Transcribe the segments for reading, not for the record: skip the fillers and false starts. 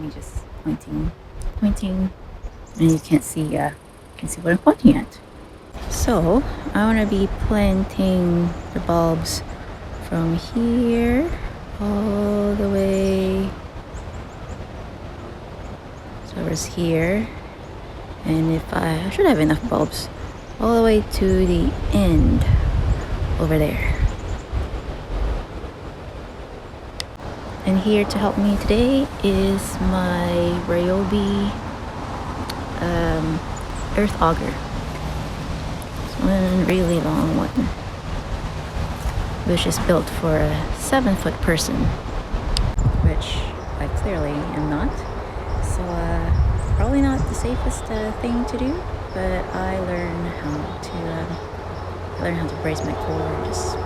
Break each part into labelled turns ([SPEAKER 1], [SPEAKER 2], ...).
[SPEAKER 1] me just pointing, and you can't see what I'm pointing at. So I want to be planting the bulbs from here all the way towards here, and if I should have enough bulbs all the way to the end over there. And here to help me today is my Ryobi Earth Auger. It's one really long one, which is built for a 7-foot person, which I clearly am not. So probably not the safest thing to do, but I learned how to brace my core and just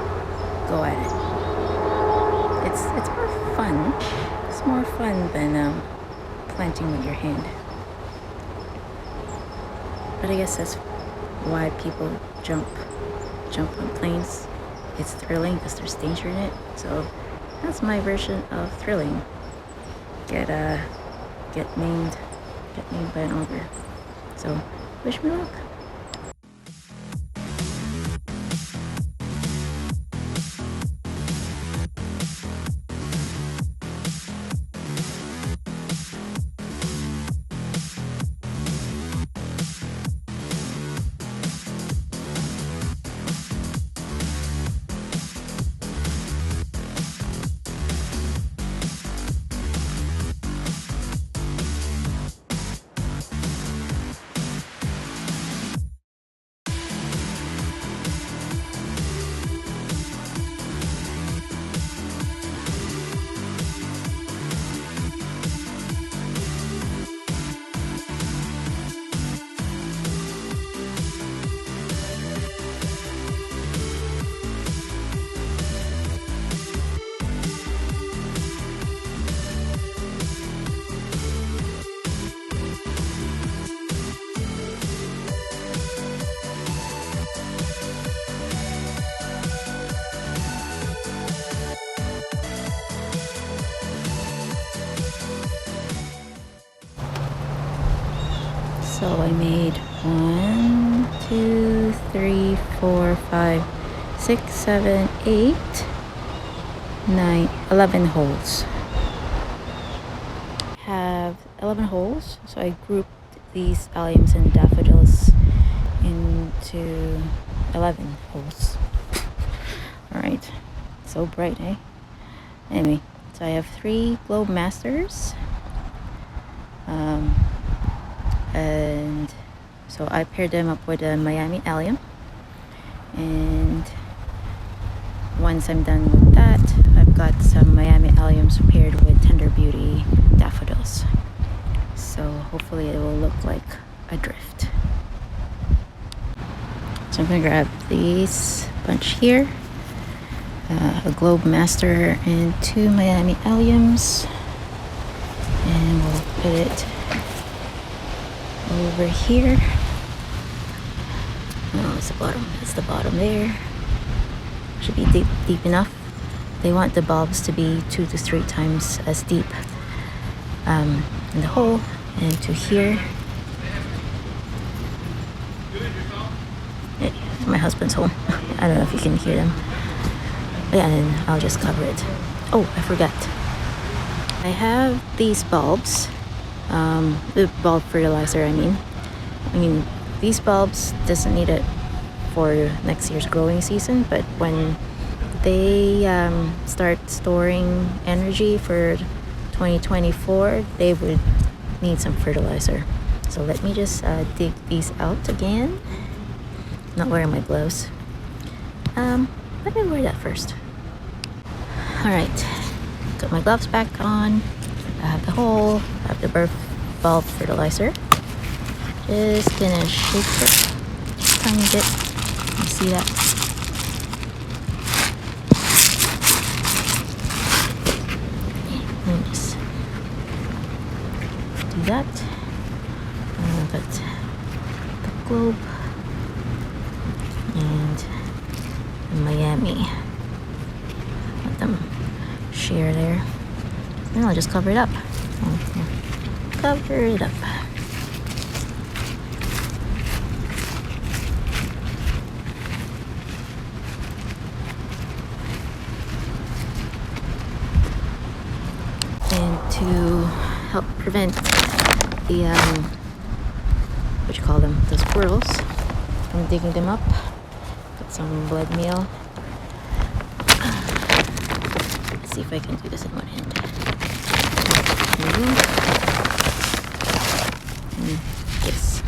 [SPEAKER 1] go at it. It's more fun. It's more fun than planting with your hand. But I guess that's why people jump on planes. It's thrilling because there's danger in it. So that's my version of thrilling. Get named by an auger. So wish me luck. So I made 1, 2, 3, 4, 5, 6, 7, 8, 9, 11 holes. I have 11 holes, so I grouped these alliums and daffodils into 11 holes. Alright, so bright, eh? Anyway, so I have 3 globe masters. And so I paired them up with a Miami allium, and once I'm done with that, I've got some Miami alliums paired with Tender Beauty daffodils, so hopefully it will look like a drift. So I'm gonna grab these bunch here, a globe master and 2 Miami alliums, and we'll put it over here. Oh, it's the bottom. It's the bottom there. Should be deep enough. They want the bulbs to be 2 to 3 times as deep in the hole, and to here. Yeah, my husband's home. I don't know if you can hear them. Yeah, and I'll just cover it. Oh, I forgot. I have these bulbs. The bulb fertilizer, I mean these bulbs doesn't need it for next year's growing season, but when they start storing energy for 2024, they would need some fertilizer. So let me just dig these out again. I'm not wearing my gloves. Let me wear that first. Alright, got my gloves back on. I have the hole, I have the bulb fertilizer. Just gonna shake it a tiny bit. You see that? And just do that. And got the globe and Miami. Let them share there. Then I'll just cover it up. Oh, yeah. cover it up. And to help prevent the what you call them, the squirrels from digging them up, put some blood meal. Let's see if I can do this in one hand. And this.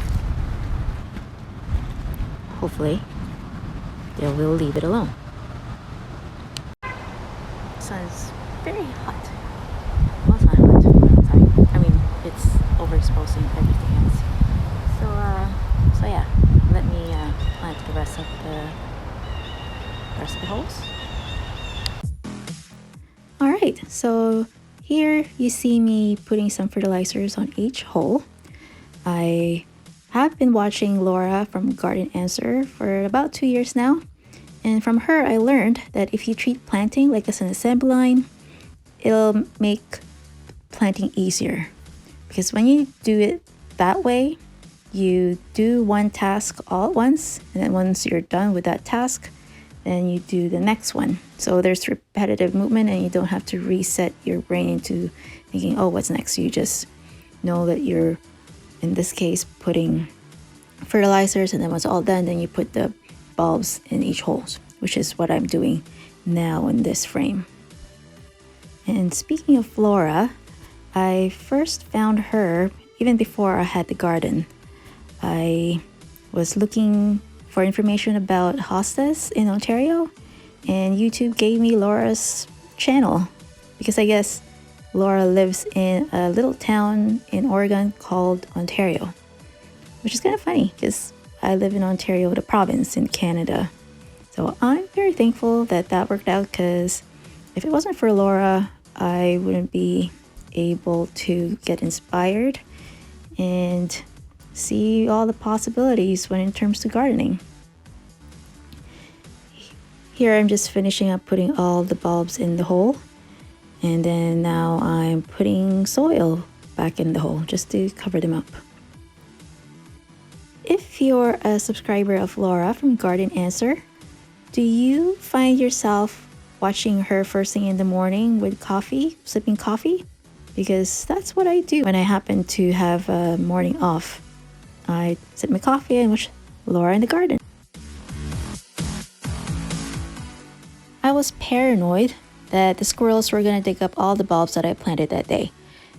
[SPEAKER 1] Hopefully they will leave it alone. The sun is very hot. Well, it's not hot. Sorry. I mean, it's overexposing everything else. So yeah, let me plant the rest of the holes. All right, so here you see me putting some fertilizers on each hole. I have been watching Laura from Garden Answer for about 2 years now, and from her I learned that if you treat planting like as an assembly line, it'll make planting easier, because when you do it that way, you do one task all at once, and then once you're done with that task, then you do the next one. So there's repetitive movement, and you don't have to reset your brain into thinking, oh, what's next? You just know that you're, in this case, putting fertilizers, and then once all done, then you put the bulbs in each hole, which is what I'm doing now in this frame. And speaking of Flora, I first found her even before I had the garden. I was looking for information about hostas in Ontario, and YouTube gave me Laura's channel, because I guess Laura lives in a little town in Oregon called Ontario, which is kind of funny because I live in Ontario, the province in Canada. So I'm very thankful that that worked out, because if it wasn't for Laura, I wouldn't be able to get inspired and see all the possibilities when it comes to gardening. Here I'm just finishing up putting all the bulbs in the hole, and then now I'm putting soil back in the hole just to cover them up. If you're a subscriber of Laura from Garden Answer, do you find yourself watching her first thing in the morning with coffee, sipping coffee? Because that's what I do when I happen to have a morning off. I sip my coffee and watch Laura in the garden. I was paranoid that the squirrels were going to dig up all the bulbs that I planted that day.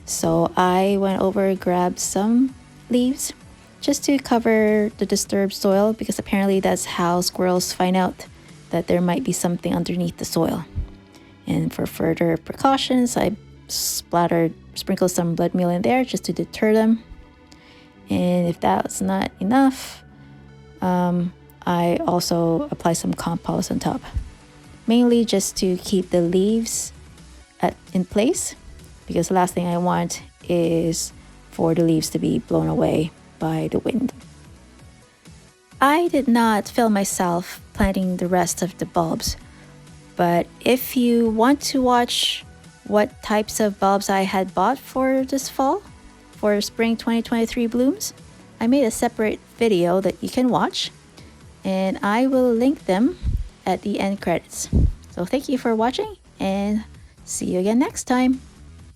[SPEAKER 1] So I went over and grabbed some leaves just to cover the disturbed soil, because apparently that's how squirrels find out that there might be something underneath the soil. And for further precautions, I sprinkled some blood meal in there just to deter them. And if that's not enough, I also apply some compost on top, mainly just to keep the leaves in place, because the last thing I want is for the leaves to be blown away by the wind. I did not film myself planting the rest of the bulbs, but if you want to watch what types of bulbs I had bought for this fall, for spring 2023 blooms, I made a separate video that you can watch, and I will link them at the end credits. So thank you for watching, and see you again next time.